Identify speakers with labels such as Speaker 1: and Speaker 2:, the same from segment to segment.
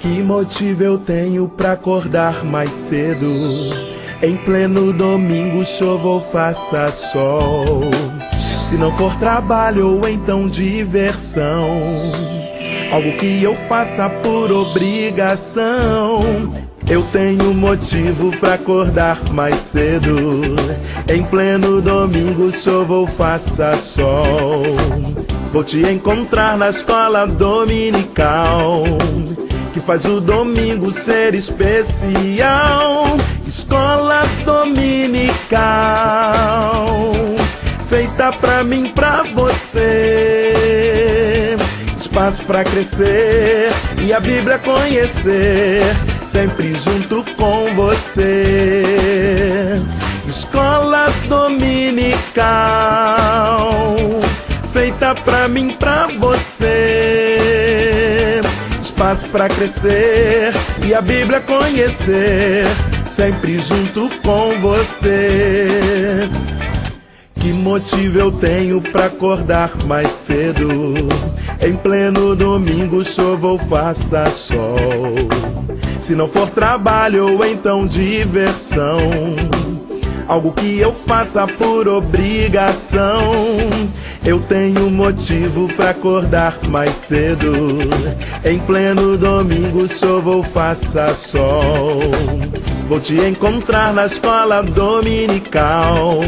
Speaker 1: Que motivo eu tenho pra acordar mais cedo? Em pleno domingo, chova ou faça sol. Se não for trabalho ou então diversão, algo que eu faça por obrigação. Eu tenho motivo pra acordar mais cedo. Em pleno domingo, chova ou faça sol. Vou te encontrar na escola dominical, que faz o domingo ser especial. Escola dominical, feita pra mim, pra você. Espaço pra crescer e a Bíblia conhecer, sempre junto com você. Escola dominical, feita pra mim, pra você. Espaço pra crescer e a Bíblia conhecer, sempre junto com você. Que motivo eu tenho pra acordar mais cedo? Em pleno domingo, chova ou faça sol. Se não for trabalho ou então diversão, algo que eu faça por obrigação. Eu tenho motivo pra acordar mais cedo. Em pleno domingo, chova ou faça sol. Vou te encontrar na escola dominical,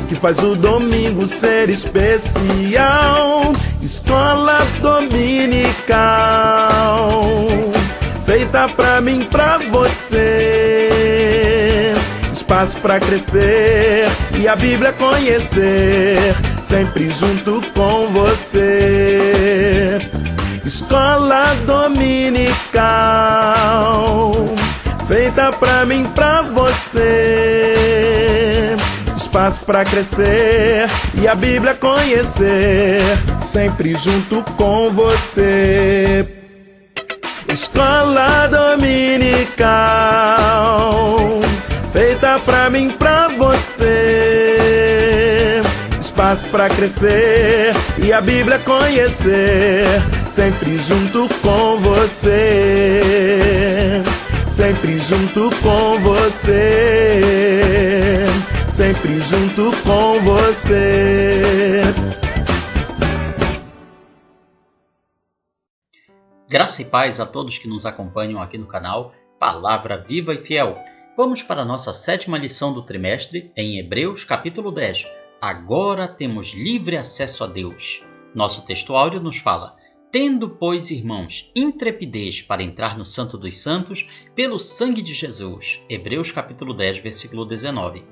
Speaker 1: que faz o domingo ser especial. Escola dominical, feita pra mim, pra você. Espaço pra crescer e a Bíblia conhecer, sempre junto com você. Escola dominical, feita pra mim, pra você. Espaço pra crescer e a Bíblia conhecer, sempre junto com você. Escola dominical, feita pra mim, pra você. Espaço pra crescer e a Bíblia conhecer, sempre junto com você. Sempre junto com você. Sempre junto com você.
Speaker 2: Graça e paz a todos que nos acompanham aqui no canal Palavra Viva e Fiel. Vamos para a nossa 7ª lição do trimestre em Hebreus capítulo 10. Agora temos livre acesso a Deus. Nosso texto áureo nos fala: tendo, pois, irmãos, intrepidez para entrar no Santo dos Santos pelo sangue de Jesus. Hebreus capítulo 10, versículo 19.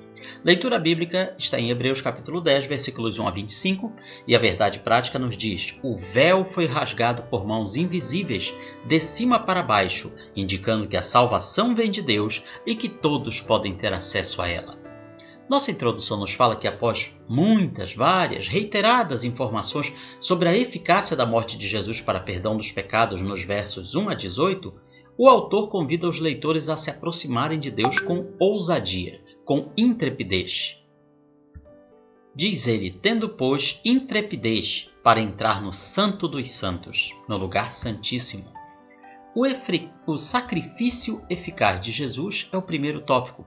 Speaker 2: Leitura bíblica está em Hebreus capítulo 10, versículos 1 a 25, e a verdade prática nos diz: o véu foi rasgado por mãos invisíveis, de cima para baixo, indicando que a salvação vem de Deus e que todos podem ter acesso a ela. Nossa introdução nos fala que após várias, reiteradas informações sobre a eficácia da morte de Jesus para perdão dos pecados nos versos 1 a 18, o autor convida os leitores a se aproximarem de Deus com ousadia, com intrepidez. Diz ele: tendo, pois, intrepidez para entrar no Santo dos Santos, no lugar santíssimo. O sacrifício eficaz de Jesus é o primeiro tópico.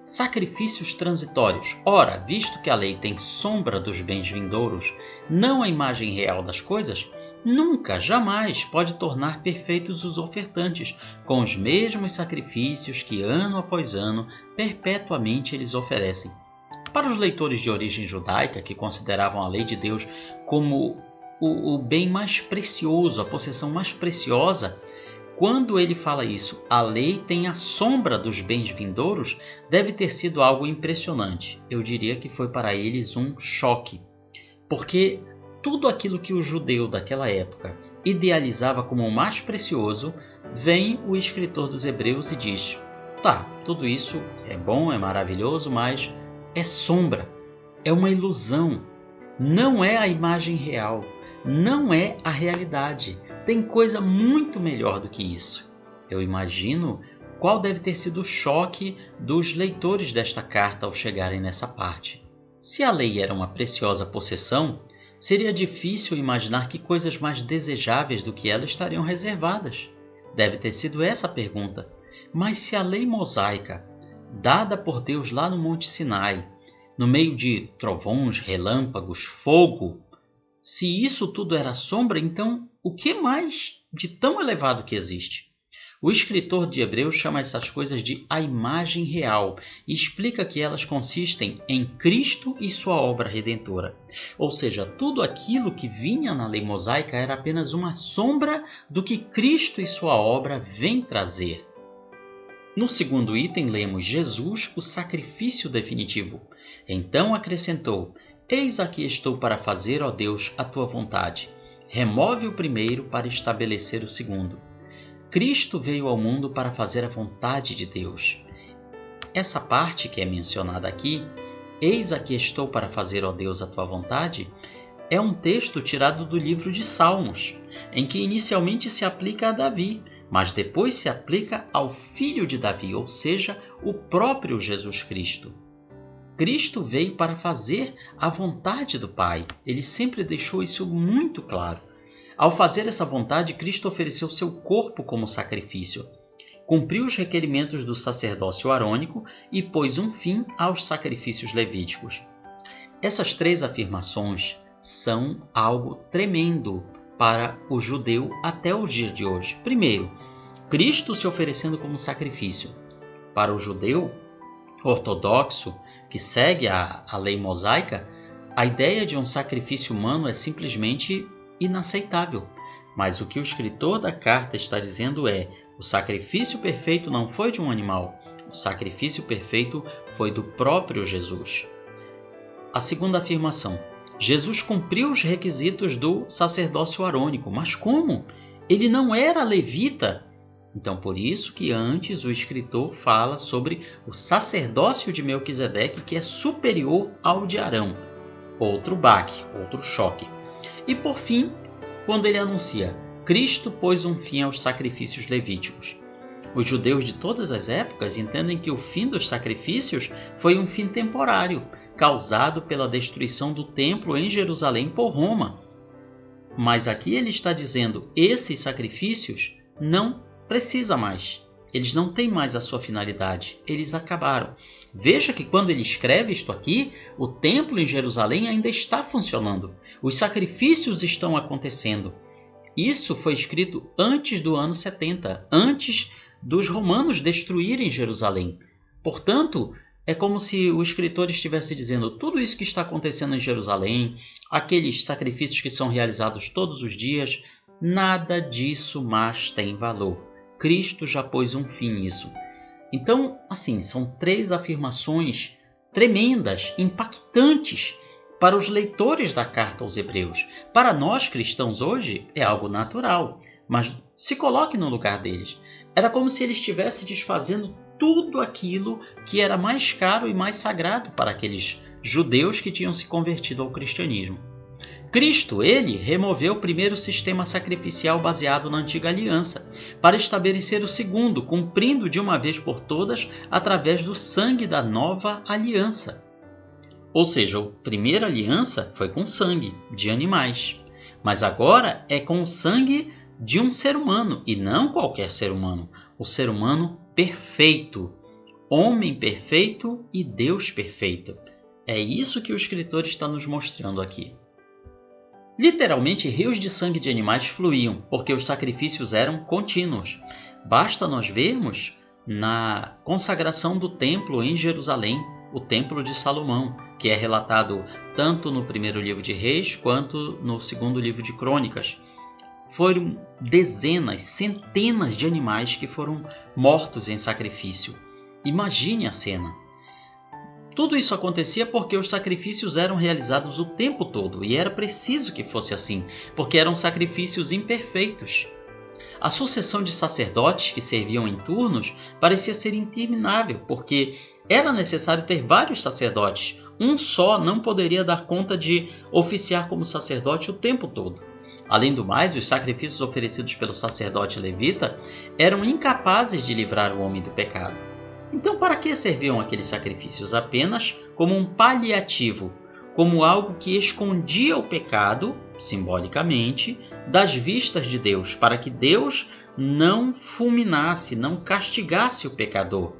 Speaker 2: Sacrifícios transitórios. Ora, visto que a lei tem sombra dos bens vindouros, não a imagem real das coisas, nunca, jamais pode tornar perfeitos os ofertantes, com os mesmos sacrifícios que ano após ano, perpetuamente eles oferecem. Para os leitores de origem judaica, que consideravam a lei de Deus como o bem mais precioso, a possessão mais preciosa, quando ele fala isso, a lei tem a sombra dos bens vindouros, deve ter sido algo impressionante. Eu diria que foi para eles um choque, porque tudo aquilo que o judeu daquela época idealizava como o mais precioso, vem o escritor dos Hebreus e diz: tá, tudo isso é bom, é maravilhoso, mas é sombra, é uma ilusão, não é a imagem real, não é a realidade. Tem coisa muito melhor do que isso. Eu imagino qual deve ter sido o choque dos leitores desta carta ao chegarem nessa parte. Se a lei era uma preciosa possessão, seria difícil imaginar que coisas mais desejáveis do que ela estariam reservadas. Deve ter sido essa a pergunta. Mas se a lei mosaica, dada por Deus lá no Monte Sinai, no meio de trovões, relâmpagos, fogo, se isso tudo era sombra, então o que mais de tão elevado que existe? O escritor de Hebreus chama essas coisas de a imagem real e explica que elas consistem em Cristo e sua obra redentora. Ou seja, tudo aquilo que vinha na lei mosaica era apenas uma sombra do que Cristo e sua obra vêm trazer. No segundo item, lemos Jesus, o sacrifício definitivo. Então acrescentou: Eis aqui estou para fazer, ó Deus, a tua vontade. Remove o primeiro para estabelecer o segundo. Cristo veio ao mundo para fazer a vontade de Deus. Essa parte que é mencionada aqui, Eis aqui estou para fazer, ó Deus, a tua vontade, é um texto tirado do livro de Salmos, em que inicialmente se aplica a Davi, mas depois se aplica ao filho de Davi, ou seja, o próprio Jesus Cristo. Cristo veio para fazer a vontade do Pai. Ele sempre deixou isso muito claro. Ao fazer essa vontade, Cristo ofereceu seu corpo como sacrifício, cumpriu os requerimentos do sacerdócio arônico e pôs um fim aos sacrifícios levíticos. Essas três afirmações são algo tremendo para o judeu até os dias de hoje. Primeiro, Cristo se oferecendo como sacrifício. Para o judeu ortodoxo, que segue a lei mosaica, a ideia de um sacrifício humano é simplesmente inaceitável. Mas o que o escritor da carta está dizendo é: o sacrifício perfeito não foi de um animal, o sacrifício perfeito foi do próprio Jesus. A segunda afirmação: Jesus cumpriu os requisitos do sacerdócio arônico. Mas como? Ele não era levita. Então, por isso que antes o escritor fala sobre o sacerdócio de Melquisedeque, que é superior ao de Arão. Outro baque, outro choque. E por fim, quando ele anuncia: Cristo pôs um fim aos sacrifícios levíticos. Os judeus de todas as épocas entendem que o fim dos sacrifícios foi um fim temporário, causado pela destruição do templo em Jerusalém por Roma. Mas aqui ele está dizendo: esses sacrifícios não precisa mais. Eles não têm mais a sua finalidade. Eles acabaram. Veja que quando ele escreve isto aqui, o templo em Jerusalém ainda está funcionando. Os sacrifícios estão acontecendo. Isso foi escrito antes do ano 70, antes dos romanos destruírem Jerusalém. Portanto, é como se o escritor estivesse dizendo: tudo isso que está acontecendo em Jerusalém, aqueles sacrifícios que são realizados todos os dias, nada disso mais tem valor. Cristo já pôs um fim nisso. Então, assim, são três afirmações tremendas, impactantes para os leitores da carta aos Hebreus. Para nós cristãos hoje é algo natural, mas se coloque no lugar deles. Era como se ele estivesse desfazendo tudo aquilo que era mais caro e mais sagrado para aqueles judeus que tinham se convertido ao cristianismo. Cristo, ele removeu o primeiro sistema sacrificial baseado na antiga aliança, para estabelecer o segundo, cumprindo de uma vez por todas através do sangue da nova aliança. Ou seja, a primeira aliança foi com sangue de animais, mas agora é com o sangue de um ser humano, e não qualquer ser humano, o ser humano perfeito, homem perfeito e Deus perfeito. É isso que o escritor está nos mostrando aqui. Literalmente, rios de sangue de animais fluíam, porque os sacrifícios eram contínuos. Basta nós vermos na consagração do templo em Jerusalém, o Templo de Salomão, que é relatado tanto no primeiro livro de Reis quanto no segundo livro de Crônicas. Foram dezenas, centenas de animais que foram mortos em sacrifício. Imagine a cena. Tudo isso acontecia porque os sacrifícios eram realizados o tempo todo, e era preciso que fosse assim, porque eram sacrifícios imperfeitos. A sucessão de sacerdotes que serviam em turnos parecia ser interminável, porque era necessário ter vários sacerdotes. Um só não poderia dar conta de oficiar como sacerdote o tempo todo. Além do mais, os sacrifícios oferecidos pelo sacerdote levita eram incapazes de livrar o homem do pecado. Então, para que serviam aqueles sacrifícios? Apenas como um paliativo, como algo que escondia o pecado, simbolicamente, das vistas de Deus, para que Deus não fulminasse, não castigasse o pecador.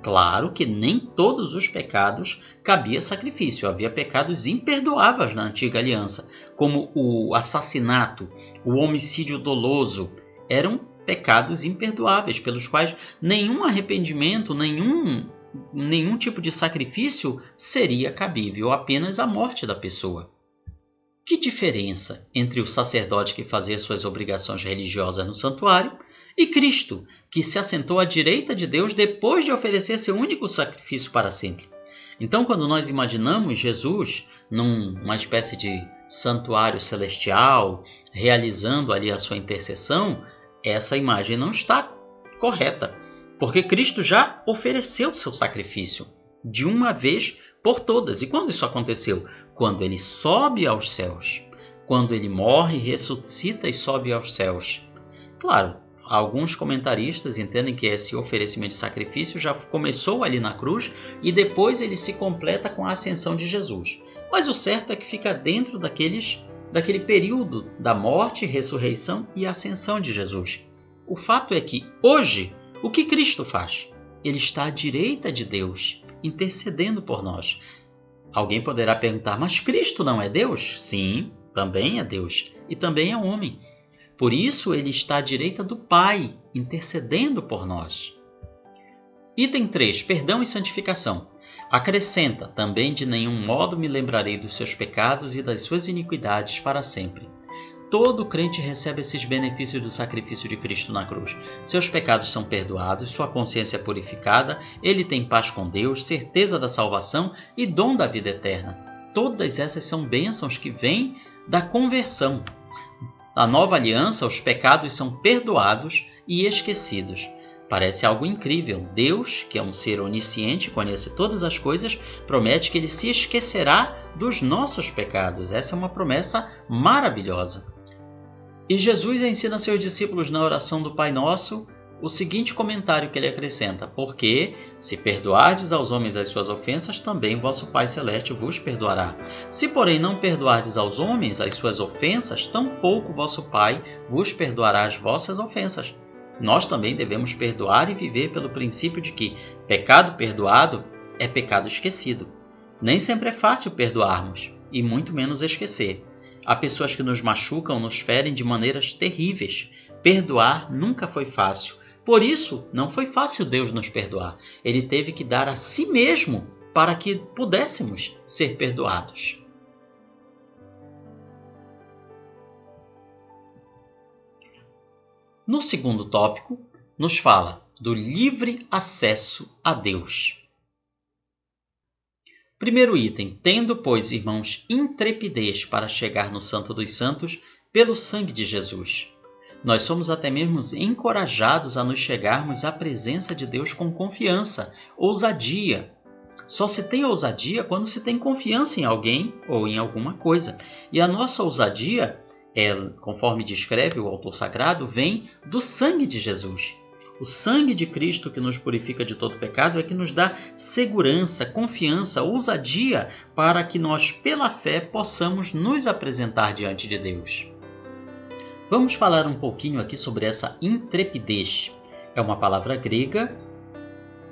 Speaker 2: Claro que nem todos os pecados cabia sacrifício. Havia pecados imperdoáveis na antiga aliança, como o assassinato, o homicídio doloso. Eram pecados imperdoáveis, pelos quais nenhum arrependimento, nenhum tipo de sacrifício seria cabível, apenas a morte da pessoa. Que diferença entre o sacerdote que fazia suas obrigações religiosas no santuário e Cristo, que se assentou à direita de Deus depois de oferecer seu único sacrifício para sempre? Então, quando nós imaginamos Jesus numa espécie de santuário celestial, realizando ali a sua intercessão, essa imagem não está correta, porque Cristo já ofereceu seu sacrifício de uma vez por todas. E quando isso aconteceu? Quando ele sobe aos céus, quando ele morre, ressuscita e sobe aos céus. Claro, alguns comentaristas entendem que esse oferecimento de sacrifício já começou ali na cruz e depois ele se completa com a ascensão de Jesus. Mas o certo é que fica dentro daquele período da morte, ressurreição e ascensão de Jesus. O fato é que hoje, o que Cristo faz? Ele está à direita de Deus, intercedendo por nós. Alguém poderá perguntar, mas Cristo não é Deus? Sim, também é Deus e também é homem. Por isso ele está à direita do Pai, intercedendo por nós. Item 3. Perdão e santificação. Acrescenta, também de nenhum modo me lembrarei dos seus pecados e das suas iniquidades para sempre. Todo crente recebe esses benefícios do sacrifício de Cristo na cruz. Seus pecados são perdoados, sua consciência é purificada, ele tem paz com Deus, certeza da salvação e dom da vida eterna. Todas essas são bênçãos que vêm da conversão. Na nova aliança, os pecados são perdoados e esquecidos. Parece algo incrível. Deus, que é um ser onisciente, conhece todas as coisas, promete que ele se esquecerá dos nossos pecados. Essa é uma promessa maravilhosa. E Jesus ensina seus discípulos na oração do Pai Nosso o seguinte comentário que ele acrescenta: porque, se perdoardes aos homens as suas ofensas, também vosso Pai Celeste vos perdoará. Se, porém, não perdoardes aos homens as suas ofensas, tampouco vosso Pai vos perdoará as vossas ofensas. Nós também devemos perdoar e viver pelo princípio de que pecado perdoado é pecado esquecido. Nem sempre é fácil perdoarmos, e muito menos esquecer. Há pessoas que nos machucam, nos ferem de maneiras terríveis. Perdoar nunca foi fácil. Por isso, não foi fácil Deus nos perdoar. Ele teve que dar a si mesmo para que pudéssemos ser perdoados. No segundo tópico, nos fala do livre acesso a Deus. Primeiro item, tendo, pois, irmãos, intrepidez para chegar no Santo dos Santos pelo sangue de Jesus. Nós somos até mesmo encorajados a nos chegarmos à presença de Deus com confiança, ousadia. Só se tem ousadia quando se tem confiança em alguém ou em alguma coisa. E a nossa ousadia, conforme descreve o autor sagrado, vem do sangue de Jesus. O sangue de Cristo que nos purifica de todo pecado é que nos dá segurança, confiança, ousadia para que nós, pela fé, possamos nos apresentar diante de Deus. Vamos falar um pouquinho aqui sobre essa intrepidez. É uma palavra grega,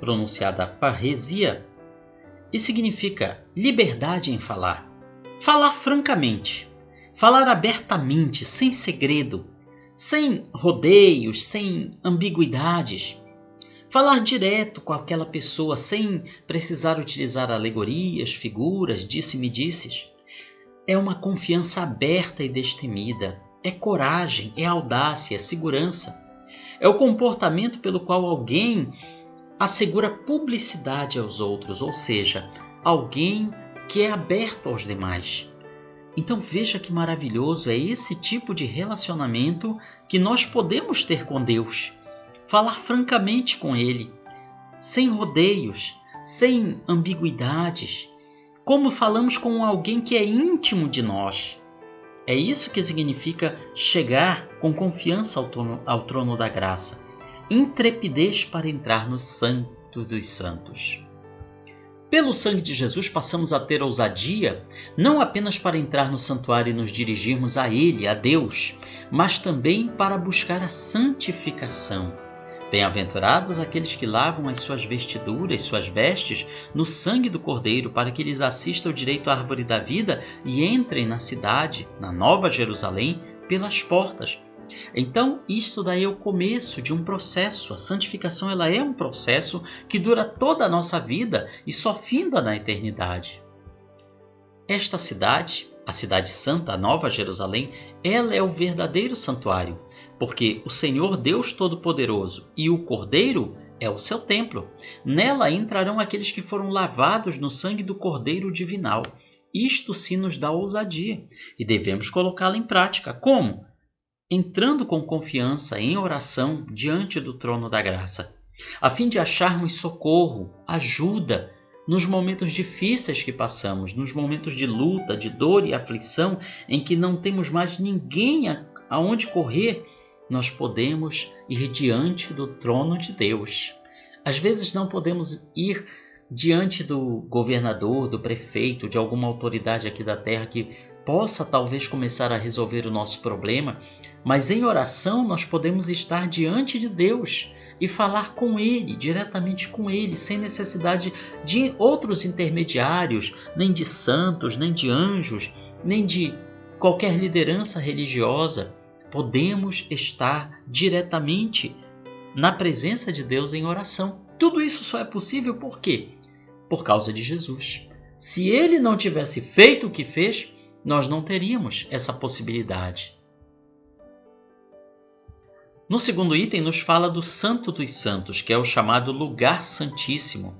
Speaker 2: pronunciada parresia, e significa liberdade em falar. Falar francamente, falar abertamente, sem segredo, sem rodeios, sem ambiguidades. Falar direto com aquela pessoa sem precisar utilizar alegorias, figuras, disse-me-disses. É uma confiança aberta e destemida. É coragem, é audácia, é segurança. É o comportamento pelo qual alguém assegura publicidade aos outros, ou seja, alguém que é aberto aos demais. Então veja que maravilhoso é esse tipo de relacionamento que nós podemos ter com Deus. Falar francamente com Ele, sem rodeios, sem ambiguidades, como falamos com alguém que é íntimo de nós. É isso que significa chegar com confiança ao trono da graça. Intrepidez para entrar no Santo dos Santos. Pelo sangue de Jesus passamos a ter ousadia, não apenas para entrar no santuário e nos dirigirmos a Ele, a Deus, mas também para buscar a santificação. Bem-aventurados aqueles que lavam as suas vestiduras, suas vestes, no sangue do Cordeiro, para que lhes assista o direito à árvore da vida e entrem na cidade, na Nova Jerusalém, pelas portas. Então, isto daí é o começo de um processo. A santificação ela é um processo que dura toda a nossa vida e só finda na eternidade. Esta cidade, a Cidade Santa, a Nova Jerusalém, ela é o verdadeiro santuário, porque o Senhor Deus Todo-Poderoso e o Cordeiro é o seu templo. Nela entrarão aqueles que foram lavados no sangue do Cordeiro divinal. Isto sim nos dá ousadia e devemos colocá-la em prática. Como? Entrando com confiança em oração diante do trono da graça, a fim de acharmos socorro, ajuda, nos momentos difíceis que passamos, nos momentos de luta, de dor e aflição, em que não temos mais ninguém aonde correr, nós podemos ir diante do trono de Deus. Às vezes não podemos ir diante do governador, do prefeito, de alguma autoridade aqui da terra que possa talvez começar a resolver o nosso problema, mas em oração nós podemos estar diante de Deus e falar com Ele, diretamente com Ele, sem necessidade de outros intermediários, nem de santos, nem de anjos, nem de qualquer liderança religiosa. Podemos estar diretamente na presença de Deus em oração. Tudo isso só é possível por quê? Por causa de Jesus. Se Ele não tivesse feito o que fez, nós não teríamos essa possibilidade. No segundo item nos fala do Santo dos Santos, que é o chamado Lugar Santíssimo.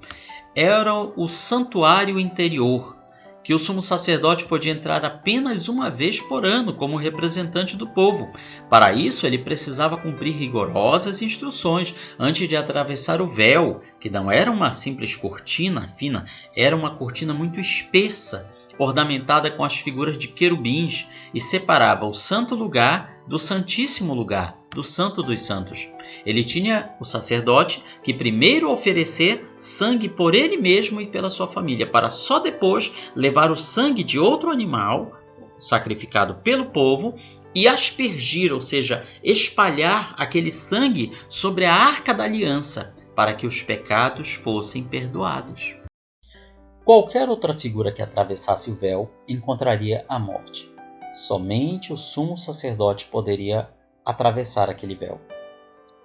Speaker 2: Era o santuário interior, que o sumo sacerdote podia entrar apenas uma vez por ano como representante do povo. Para isso, ele precisava cumprir rigorosas instruções antes de atravessar o véu, que não era uma simples cortina fina, era uma cortina muito espessa, ornamentada com as figuras de querubins, e separava o santo lugar do santíssimo lugar, do Santo dos Santos. Ele tinha o sacerdote que primeiro oferecer sangue por ele mesmo e pela sua família, para só depois levar o sangue de outro animal, sacrificado pelo povo, e aspergir, ou seja, espalhar aquele sangue sobre a arca da aliança, para que os pecados fossem perdoados. Qualquer outra figura que atravessasse o véu encontraria a morte. Somente o sumo sacerdote poderia atravessar aquele véu.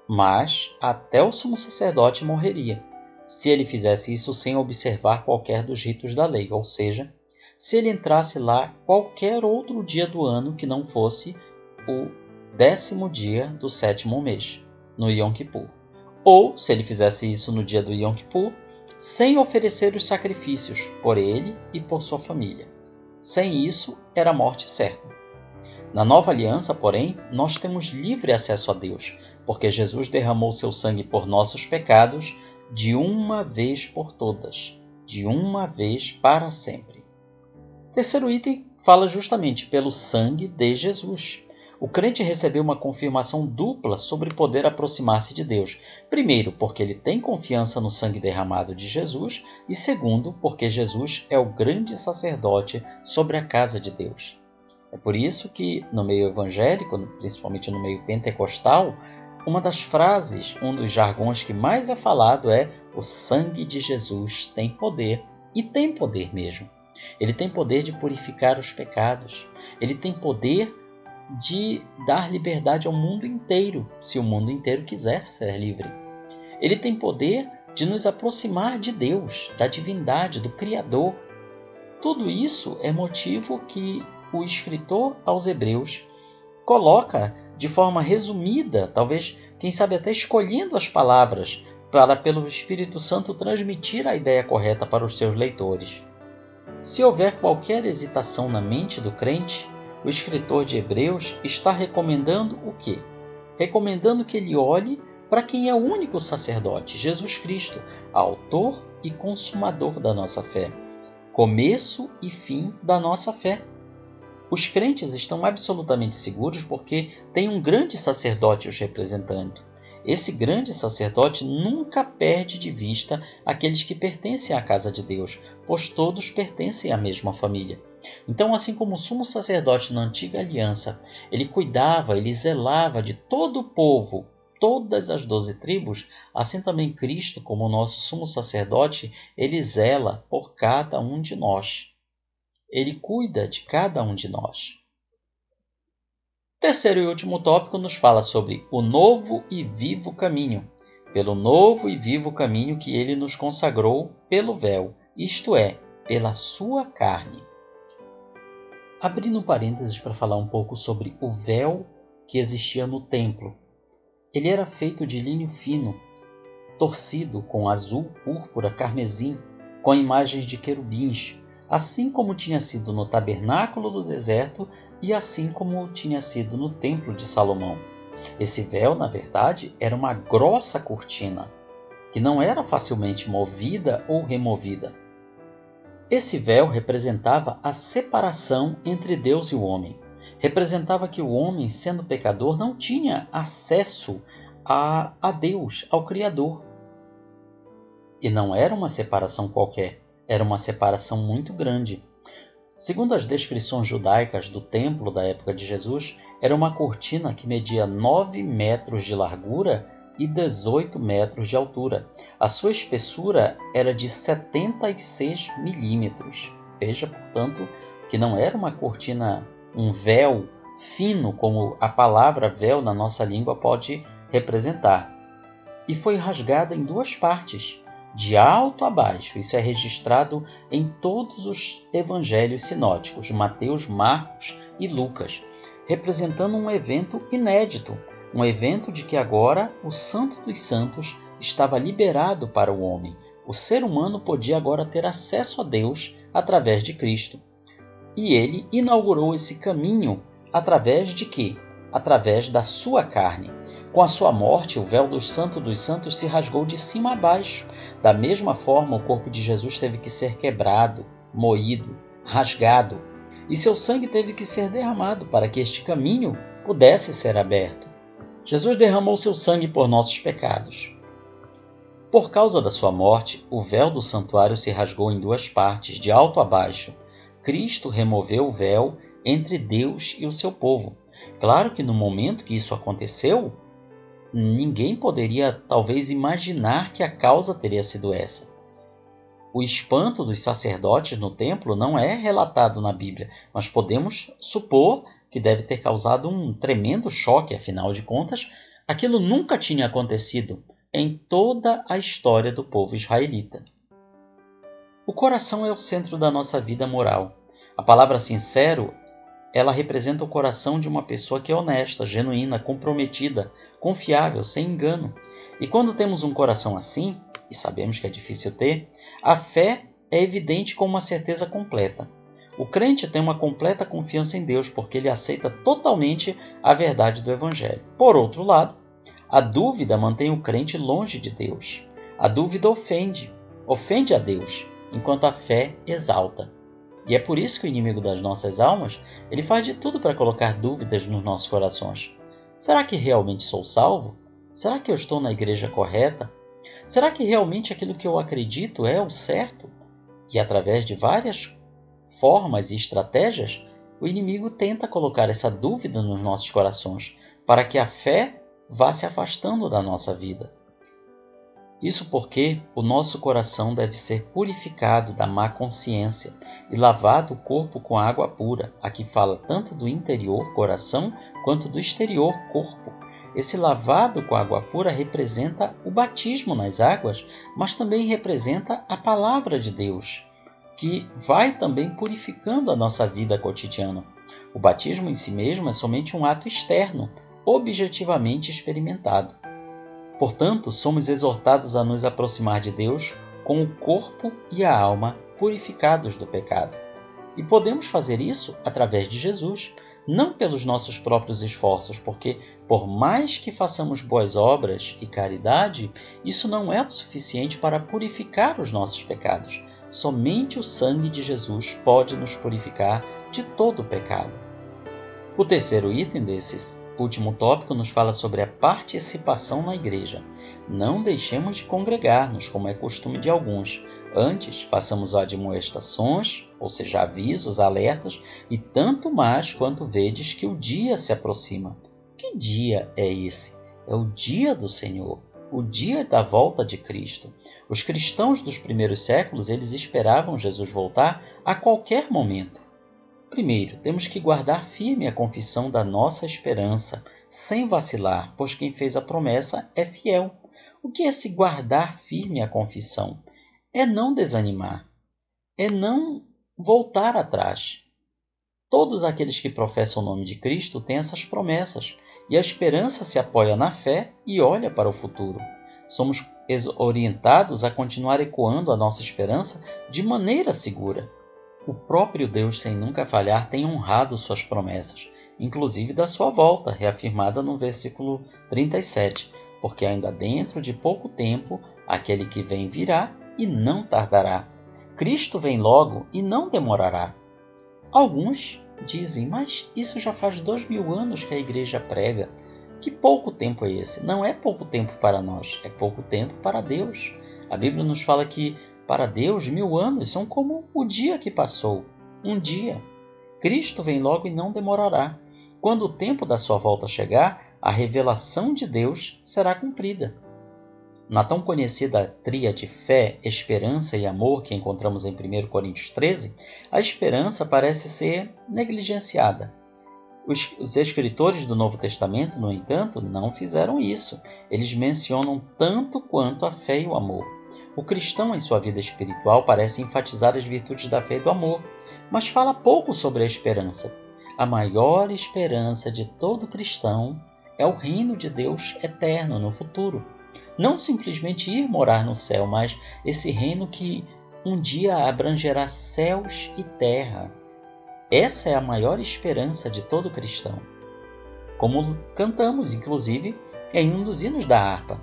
Speaker 2: Mas até o sumo sacerdote morreria, se ele fizesse isso sem observar qualquer dos ritos da lei, ou seja, se ele entrasse lá qualquer outro dia do ano que não fosse o 10º dia do 7º mês, no Yom Kippur. Ou, se ele fizesse isso no dia do Yom Kippur, sem oferecer os sacrifícios por ele e por sua família. Sem isso, era a morte certa. Na nova aliança, porém, nós temos livre acesso a Deus, porque Jesus derramou seu sangue por nossos pecados de uma vez por todas, de uma vez para sempre. Terceiro item fala justamente pelo sangue de Jesus. O crente recebeu uma confirmação dupla sobre poder aproximar-se de Deus. Primeiro, porque ele tem confiança no sangue derramado de Jesus, e segundo, porque Jesus é o grande sacerdote sobre a casa de Deus. É por isso que, no meio evangélico, principalmente no meio pentecostal, uma das frases, um dos jargões que mais é falado é: o sangue de Jesus tem poder, e tem poder mesmo. Ele tem poder de purificar os pecados. Ele tem poder de dar liberdade ao mundo inteiro, se o mundo inteiro quiser ser livre. Ele tem poder de nos aproximar de Deus, da divindade, do Criador. Tudo isso é motivo que o escritor aos Hebreus coloca de forma resumida, talvez, quem sabe até escolhendo as palavras para, pelo Espírito Santo, transmitir a ideia correta para os seus leitores. Se houver qualquer hesitação na mente do crente, o escritor de Hebreus está recomendando o quê? Recomendando que ele olhe para quem é o único sacerdote, Jesus Cristo, autor e consumador da nossa fé, começo e fim da nossa fé. Os crentes estão absolutamente seguros porque têm um grande sacerdote os representando. Esse grande sacerdote nunca perde de vista aqueles que pertencem à casa de Deus, pois todos pertencem à mesma família. Então, assim como o sumo sacerdote na antiga aliança, ele cuidava, ele zelava de todo o povo, todas as 12 tribos, assim também Cristo, como o nosso sumo sacerdote, ele zela por cada um de nós. Ele cuida de cada um de nós. O terceiro e último tópico nos fala sobre o novo e vivo caminho, pelo novo e vivo caminho que ele nos consagrou pelo véu, isto é, pela sua carne. Abrindo parênteses para falar um pouco sobre o véu que existia no templo. Ele era feito de linho fino, torcido com azul, púrpura, carmesim, com imagens de querubins, assim como tinha sido no tabernáculo do deserto e assim como tinha sido no templo de Salomão. Esse véu, na verdade, era uma grossa cortina, que não era facilmente movida ou removida. Esse véu representava a separação entre Deus e o homem. Representava que o homem, sendo pecador, não tinha acesso a Deus, ao Criador. E não era uma separação qualquer, era uma separação muito grande. Segundo as descrições judaicas do templo da época de Jesus, era uma cortina que media 9 metros de largura e 18 metros de altura. A sua espessura era de 76 milímetros. Veja, portanto, que não era uma cortina, um véu fino, como a palavra véu na nossa língua pode representar. E foi rasgada em 2 partes, de alto a baixo. Isso é registrado em todos os evangelhos sinóticos, Mateus, Marcos e Lucas, representando um evento inédito, um evento de que agora o Santo dos Santos estava liberado para o homem. O ser humano podia agora ter acesso a Deus através de Cristo. E ele inaugurou esse caminho através de quê? Através da sua carne. Com a sua morte, o véu dos santos se rasgou de cima a baixo. Da mesma forma, o corpo de Jesus teve que ser quebrado, moído, rasgado, e seu sangue teve que ser derramado para que este caminho pudesse ser aberto. Jesus derramou seu sangue por nossos pecados. Por causa da sua morte, o véu do santuário se rasgou em 2 partes, de alto a baixo. Cristo removeu o véu entre Deus e o seu povo. Claro que no momento que isso aconteceu, ninguém poderia talvez imaginar que a causa teria sido essa. O espanto dos sacerdotes no templo não é relatado na Bíblia, mas podemos supor que deve ter causado um tremendo choque, afinal de contas, aquilo nunca tinha acontecido em toda a história do povo israelita. O coração é o centro da nossa vida moral. A palavra sincero, ela representa o coração de uma pessoa que é honesta, genuína, comprometida, confiável, sem engano. E quando temos um coração assim, e sabemos que é difícil ter, a fé é evidente com uma certeza completa. O crente tem uma completa confiança em Deus porque ele aceita totalmente a verdade do Evangelho. Por outro lado, a dúvida mantém o crente longe de Deus. A dúvida ofende a Deus, enquanto a fé exalta. E é por isso que o inimigo das nossas almas, ele faz de tudo para colocar dúvidas nos nossos corações. Será que realmente sou salvo? Será que eu estou na igreja correta? Será que realmente aquilo que eu acredito é o certo? E através de várias formas e estratégias, o inimigo tenta colocar essa dúvida nos nossos corações, para que a fé vá se afastando da nossa vida. Isso porque o nosso coração deve ser purificado da má consciência e lavado o corpo com água pura. Aqui fala tanto do interior, coração, quanto do exterior, corpo. Esse lavado com água pura representa o batismo nas águas, mas também representa a palavra de Deus, que vai também purificando a nossa vida cotidiana. O batismo em si mesmo é somente um ato externo, objetivamente experimentado. Portanto, somos exortados a nos aproximar de Deus com o corpo e a alma purificados do pecado. E podemos fazer isso através de Jesus, não pelos nossos próprios esforços, porque por mais que façamos boas obras e caridade, isso não é o suficiente para purificar os nossos pecados. Somente o sangue de Jesus pode nos purificar de todo o pecado. O terceiro item último tópico nos fala sobre a participação na igreja. Não deixemos de congregar-nos, como é costume de alguns. Antes, façamos admoestações, ou seja, avisos, alertas, e tanto mais quanto vedes que o dia se aproxima. Que dia é esse? É o dia do Senhor, o dia da volta de Cristo. Os cristãos dos primeiros séculos, eles esperavam Jesus voltar a qualquer momento. Primeiro, temos que guardar firme a confissão da nossa esperança, sem vacilar, pois quem fez a promessa é fiel. O que é se guardar firme a confissão? É não desanimar, é não voltar atrás. Todos aqueles que professam o nome de Cristo têm essas promessas, e a esperança se apoia na fé e olha para o futuro. Somos orientados a continuar ecoando a nossa esperança de maneira segura. O próprio Deus, sem nunca falhar, tem honrado suas promessas, inclusive da sua volta, reafirmada no versículo 37, porque ainda dentro de pouco tempo aquele que vem virá e não tardará. Cristo vem logo e não demorará. Alguns dizem, mas isso já faz 2000 anos que a igreja prega. Que pouco tempo é esse? Não é pouco tempo para nós, é pouco tempo para Deus. A Bíblia nos fala que para Deus 1000 anos são como o dia que passou, um dia. Cristo vem logo e não demorará. Quando o tempo da sua volta chegar, a revelação de Deus será cumprida. Na tão conhecida tríade fé, esperança e amor que encontramos em 1 Coríntios 13, a esperança parece ser negligenciada. Os escritores do Novo Testamento, no entanto, não fizeram isso. Eles mencionam tanto quanto a fé e o amor. O cristão, em sua vida espiritual, parece enfatizar as virtudes da fé e do amor, mas fala pouco sobre a esperança. A maior esperança de todo cristão é o reino de Deus eterno no futuro. Não simplesmente ir morar no céu, mas esse reino que um dia abrangerá céus e terra. Essa é a maior esperança de todo cristão. Como cantamos, inclusive, em um dos hinos da harpa,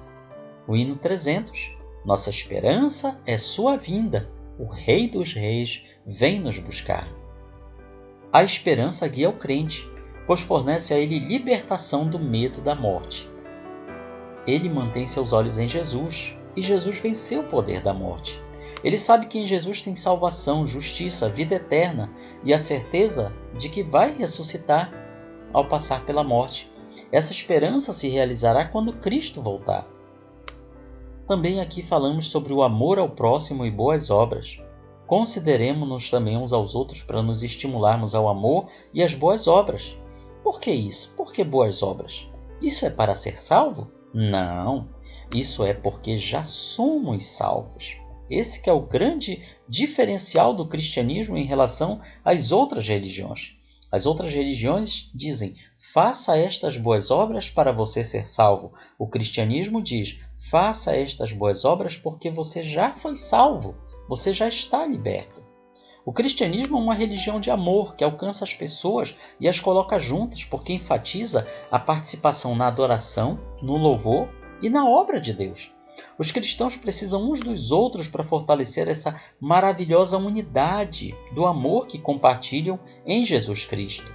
Speaker 2: o hino 300. Nossa esperança é sua vinda, o Rei dos Reis vem nos buscar. A esperança guia o crente, pois fornece a ele libertação do medo da morte. Ele mantém seus olhos em Jesus, e Jesus venceu o poder da morte. Ele sabe que em Jesus tem salvação, justiça, vida eterna e a certeza de que vai ressuscitar ao passar pela morte. Essa esperança se realizará quando Cristo voltar. Também aqui falamos sobre o amor ao próximo e boas obras. Consideremos-nos também uns aos outros para nos estimularmos ao amor e às boas obras. Por que isso? Por que boas obras? Isso é para ser salvo? Não, isso é porque já somos salvos. Esse que é o grande diferencial do cristianismo em relação às outras religiões. As outras religiões dizem, faça estas boas obras para você ser salvo. O cristianismo diz, faça estas boas obras porque você já foi salvo, você já está liberto. O cristianismo é uma religião de amor que alcança as pessoas e as coloca juntas porque enfatiza a participação na adoração, no louvor e na obra de Deus. Os cristãos precisam uns dos outros para fortalecer essa maravilhosa unidade do amor que compartilham em Jesus Cristo.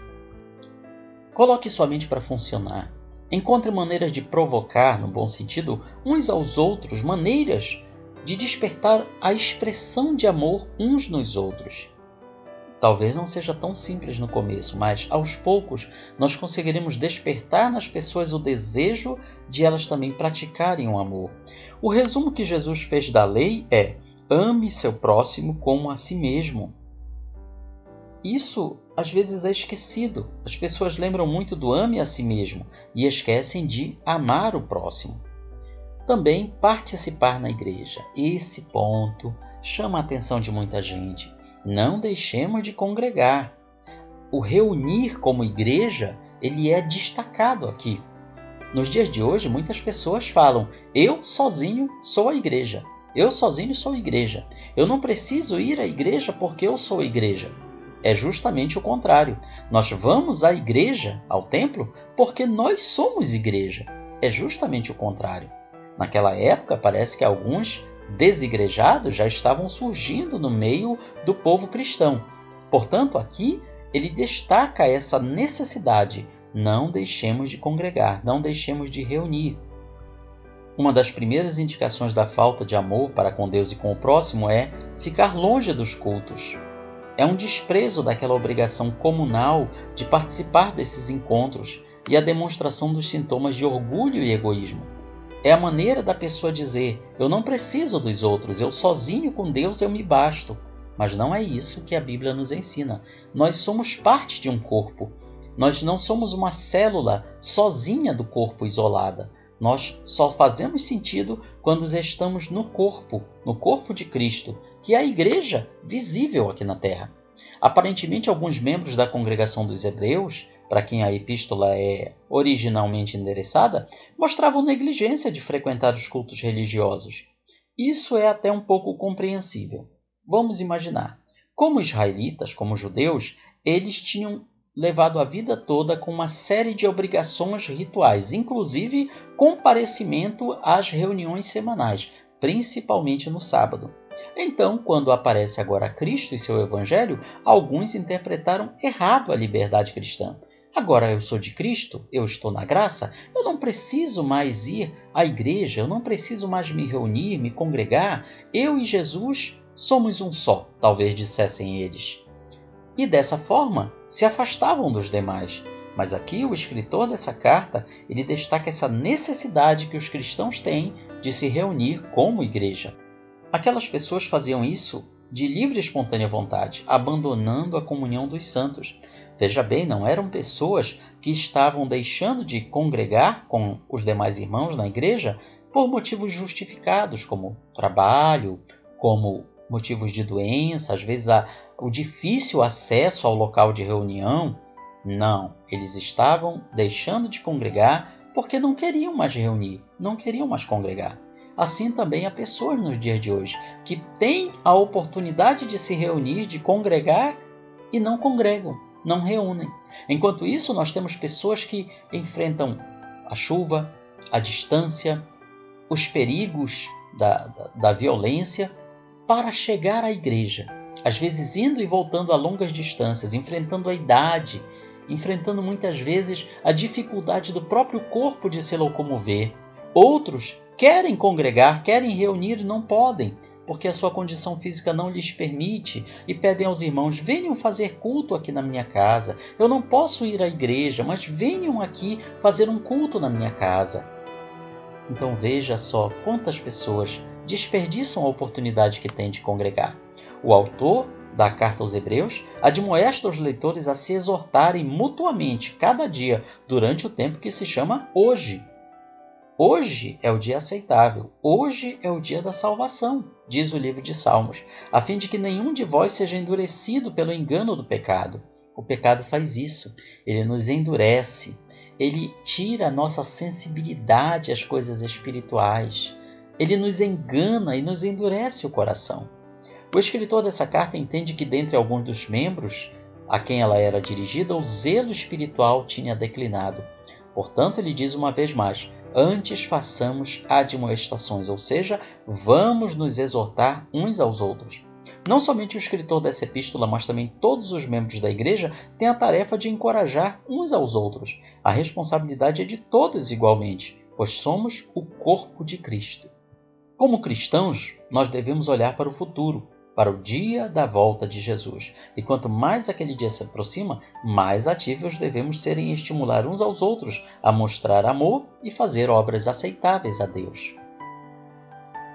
Speaker 2: Coloque sua mente para funcionar. Encontre maneiras de provocar, no bom sentido, uns aos outros, maneiras de despertar a expressão de amor uns nos outros. Talvez não seja tão simples no começo, mas aos poucos nós conseguiremos despertar nas pessoas o desejo de elas também praticarem o amor. O resumo que Jesus fez da lei é: ame seu próximo como a si mesmo. Isso às vezes é esquecido. As pessoas lembram muito do ame a si mesmo e esquecem de amar o próximo. Também participar na igreja. Esse ponto chama a atenção de muita gente. Não deixemos de congregar. O reunir como igreja, ele é destacado aqui. Nos dias de hoje, muitas pessoas falam, eu sozinho sou a igreja. Eu sozinho sou a igreja. Eu não preciso ir à igreja porque eu sou a igreja. É justamente o contrário. Nós vamos à igreja, ao templo, porque nós somos igreja. É justamente o contrário. Naquela época, parece que alguns desigrejados já estavam surgindo no meio do povo cristão. Portanto, aqui ele destaca essa necessidade não deixemos de congregar, não deixemos de reunir. Uma das primeiras indicações da falta de amor para com Deus e com o próximo é ficar longe dos cultos. É um desprezo daquela obrigação comunal de participar desses encontros e a demonstração dos sintomas de orgulho e egoísmo. É a maneira da pessoa dizer: eu não preciso dos outros, eu sozinho com Deus eu me basto. Mas não é isso que a Bíblia nos ensina. Nós somos parte de um corpo. Nós não somos uma célula sozinha do corpo isolada. Nós só fazemos sentido quando estamos no corpo de Cristo, que é a igreja visível aqui na terra. Aparentemente, alguns membros da congregação dos Hebreus, para quem a epístola é originalmente endereçada, mostravam negligência de frequentar os cultos religiosos. Isso é até um pouco compreensível. Vamos imaginar. Como israelitas, como judeus, eles tinham levado a vida toda com uma série de obrigações rituais, inclusive comparecimento às reuniões semanais, principalmente no sábado. Então, quando aparece agora Cristo e seu Evangelho, alguns interpretaram errado a liberdade cristã. Agora eu sou de Cristo, eu estou na graça, eu não preciso mais ir à igreja, eu não preciso mais me reunir, me congregar, eu e Jesus somos um só, talvez dissessem eles. E dessa forma se afastavam dos demais. Mas aqui o escritor dessa carta, ele destaca essa necessidade que os cristãos têm de se reunir como igreja. Aquelas pessoas faziam isso de livre e espontânea vontade, abandonando a comunhão dos santos. Veja bem, não eram pessoas que estavam deixando de congregar com os demais irmãos na igreja por motivos justificados, como trabalho, como motivos de doença, às vezes o difícil acesso ao local de reunião. Não, eles estavam deixando de congregar porque não queriam mais reunir, não queriam mais congregar. Assim também há pessoas nos dias de hoje que têm a oportunidade de se reunir, de congregar e não congregam, não reúnem. Enquanto isso, nós temos pessoas que enfrentam a chuva, a distância, os perigos da violência para chegar à igreja. Às vezes indo e voltando a longas distâncias, enfrentando a idade, enfrentando muitas vezes a dificuldade do próprio corpo de se locomover. Outros querem congregar, querem reunir e não podem, porque a sua condição física não lhes permite e pedem aos irmãos: venham fazer culto aqui na minha casa. Eu não posso ir à igreja, mas venham aqui fazer um culto na minha casa. Então veja só quantas pessoas desperdiçam a oportunidade que têm de congregar. O autor da carta aos Hebreus admoesta os leitores a se exortarem mutuamente cada dia durante o tempo que se chama hoje. Hoje é o dia aceitável, hoje é o dia da salvação, diz o livro de Salmos, a fim de que nenhum de vós seja endurecido pelo engano do pecado. O pecado faz isso, ele nos endurece, ele tira a nossa sensibilidade às coisas espirituais, ele nos engana e nos endurece o coração. O escritor dessa carta entende que dentre alguns dos membros a quem ela era dirigida, o zelo espiritual tinha declinado. Portanto, ele diz uma vez mais: antes façamos admoestações, ou seja, vamos nos exortar uns aos outros. Não somente o escritor dessa epístola, mas também todos os membros da igreja têm a tarefa de encorajar uns aos outros. A responsabilidade é de todos igualmente, pois somos o corpo de Cristo. Como cristãos, nós devemos olhar para o futuro, para o dia da volta de Jesus. E quanto mais aquele dia se aproxima, mais ativos devemos ser em estimular uns aos outros a mostrar amor e fazer obras aceitáveis a Deus.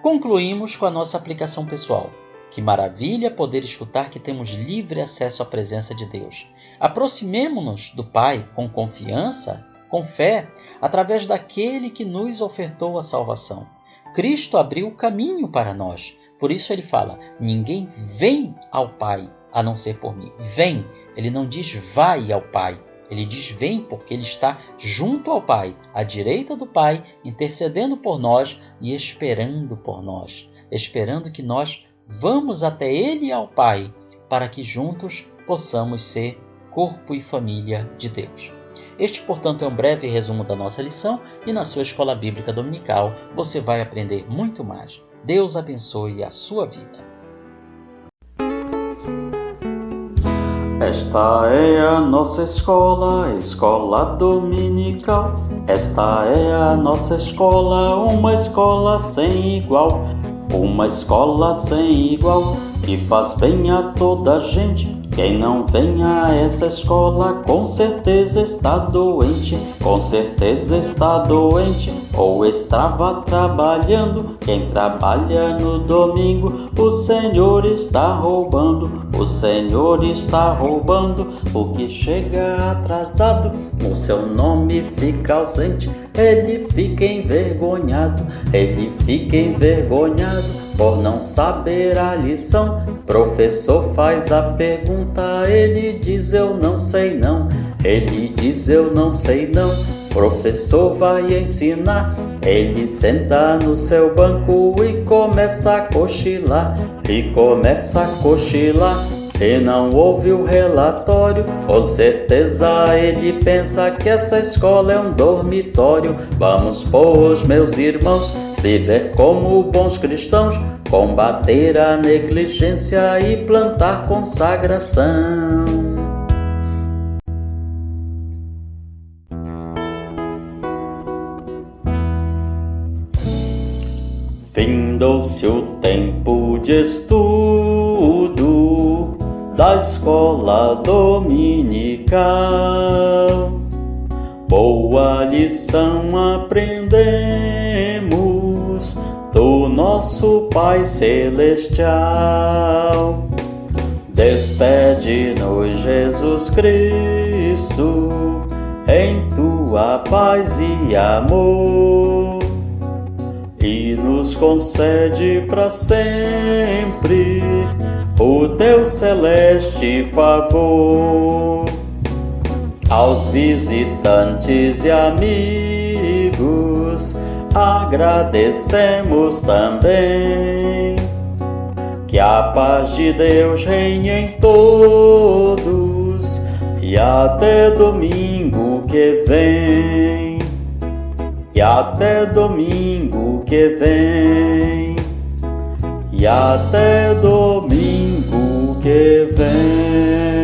Speaker 2: Concluímos com a nossa aplicação pessoal. Que maravilha poder escutar que temos livre acesso à presença de Deus. Aproximemo-nos do Pai com confiança, com fé, através daquele que nos ofertou a salvação. Cristo abriu o caminho para nós. Por isso ele fala: ninguém vem ao Pai a não ser por mim. Vem. Ele não diz vai ao Pai. Ele diz vem porque ele está junto ao Pai, à direita do Pai, intercedendo por nós e esperando por nós. Esperando que nós vamos até ele e ao Pai, para que juntos possamos ser corpo e família de Deus. Este, portanto, é um breve resumo da nossa lição e na sua escola bíblica dominical você vai aprender muito mais. Deus abençoe a sua vida.
Speaker 3: Esta é a nossa escola, escola dominical. Esta é a nossa escola, uma escola sem igual. Uma escola sem igual, que faz bem a toda a gente. Quem não vem a essa escola com certeza está doente. Com certeza está doente, ou estava trabalhando. Quem trabalha no domingo, o Senhor está roubando. O Senhor está roubando. O que chega atrasado, o seu nome fica ausente. Ele fica envergonhado, ele fica envergonhado por não saber a lição. Professor faz a pergunta, ele diz eu não sei não. Ele diz eu não sei não. Professor vai ensinar, ele senta no seu banco e começa a cochilar. E começa a cochilar. E não ouve o relatório, com certeza ele pensa que essa escola é um dormitório. Vamos, pois, meus irmãos, viver como bons cristãos, combater a negligência e plantar consagração. Findou-se o tempo de estudo da escola dominical. Boa lição aprendemos do nosso Pai Celestial. Despede-nos, Jesus Cristo, em tua paz e amor, e nos concede para sempre o teu celeste favor. Aos visitantes e amigos agradecemos também. Que a paz de Deus reine em todos e até domingo que vem. E até domingo que vem. E até domingo que vem.